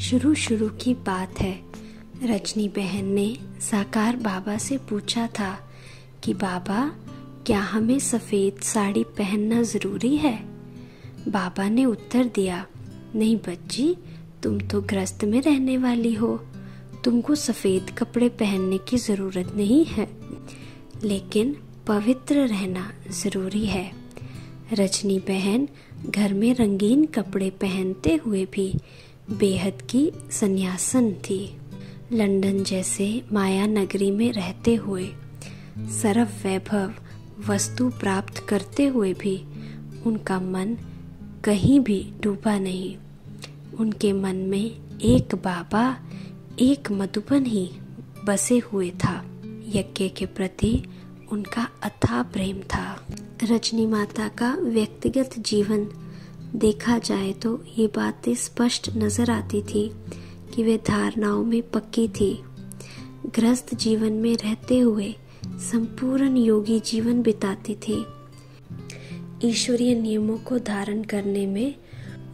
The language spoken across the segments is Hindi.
शुरू की बात है। रजनी बहन ने साकार बाबा से पूछा था कि बाबा, क्या हमें सफ़ेद साड़ी पहनना ज़रूरी है? बाबा ने उत्तर दिया, नहीं बच्ची, तुम तो गृहस्थ में रहने वाली हो, तुमको सफ़ेद कपड़े पहनने की ज़रूरत नहीं है, लेकिन पवित्र रहना ज़रूरी है। रजनी बहन घर में रंगीन कपड़े पहनते हुए भी बेहद की सन्यासन थी। लंदन जैसे माया नगरी में रहते हुए, सर्व वैभव वस्तु प्राप्त करते हुए भी उनका मन कहीं भी डूबा नहीं। उनके मन में एक बाबा, एक मधुबन ही बसे हुए था। यज्ञ के प्रति उनका अथाह प्रेम था। रजनी माता का व्यक्तिगत जीवन देखा जाए तो ये बातें स्पष्ट नजर आती थी कि वे धारणाओं में पक्की थी। गृहस्थ जीवन में रहते हुए संपूर्ण योगी जीवन बिताती थी। ईश्वरीय नियमों को धारण करने में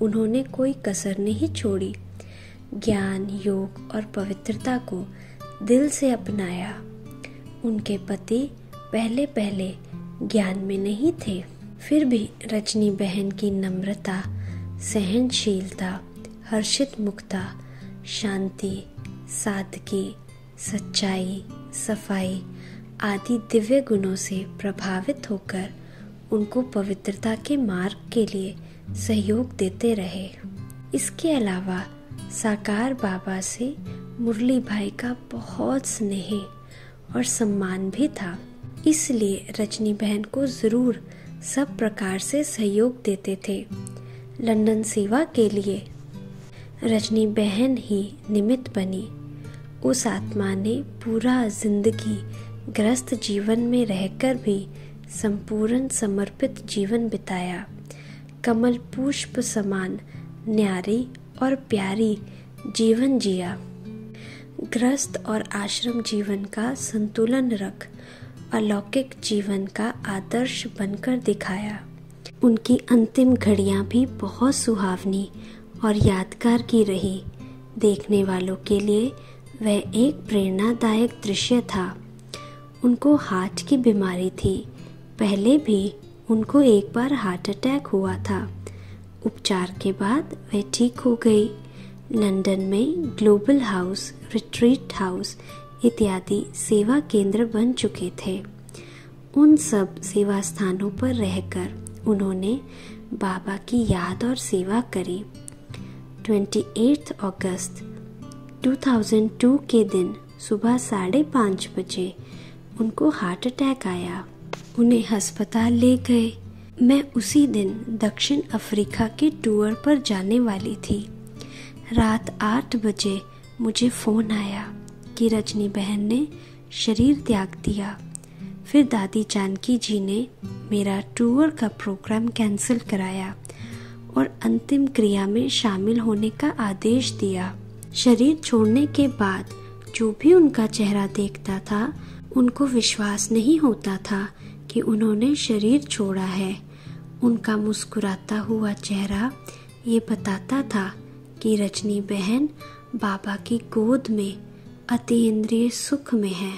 उन्होंने कोई कसर नहीं छोड़ी। ज्ञान, योग और पवित्रता को दिल से अपनाया। उनके पति पहले ज्ञान में नहीं थे, फिर भी रजनी बहन की नम्रता, सहनशीलता, हर्षित मुखता, शांति, सादगी, सच्चाई, सफाई आदि दिव्य गुणों से प्रभावित होकर उनको पवित्रता के मार्ग के लिए सहयोग देते रहे। इसके अलावा साकार बाबा से मुरली भाई का बहुत स्नेह और सम्मान भी था, इसलिए रजनी बहन को जरूर सब प्रकार से सहयोग देते थे। लंदन सेवा के लिए रजनी बहन ही निमित्त बनी। उस आत्मा ने पूरा जिंदगी गृहस्थ जीवन में रहकर भी संपूर्ण समर्पित जीवन बिताया। कमल पुष्प समान न्यारी और प्यारी जीवन जिया। गृहस्थ और आश्रम जीवन का संतुलन रख अलौकिक जीवन का आदर्श बनकर दिखाया। उनकी अंतिम घड़ियां भी बहुत सुहावनी और यादगार की रही। देखने वालों के लिए वह एक प्रेरणादायक दृश्य था। उनको हार्ट की बीमारी थी। पहले भी उनको एक बार हार्ट अटैक हुआ था। उपचार के बाद वह ठीक हो गई। लंदन में ग्लोबल हाउस, रिट्रीट हाउस इत्यादि सेवा केंद्र बन चुके थे। उन सब सेवा स्थानों पर रहकर उन्होंने बाबा की याद और सेवा करी। 28 अगस्त 2002 के दिन सुबह 5:30 बजे उनको हार्ट अटैक आया। उन्हें अस्पताल ले गए। मैं उसी दिन दक्षिण अफ्रीका के टूर पर जाने वाली थी। रात 8 बजे मुझे फ़ोन आया कि रजनी बहन ने शरीर त्याग दिया। फिर दादी जानकी जी ने मेरा टूर का प्रोग्राम कैंसिल कराया और अंतिम क्रिया में शामिल होने का आदेश दिया। शरीर छोड़ने के बाद जो भी उनका चेहरा देखता था, उनको विश्वास नहीं होता था कि उन्होंने शरीर छोड़ा है। उनका मुस्कुराता हुआ चेहरा ये बताता था कि रजनी बहन बाबा की गोद में अतीन्द्रिय सुख में है।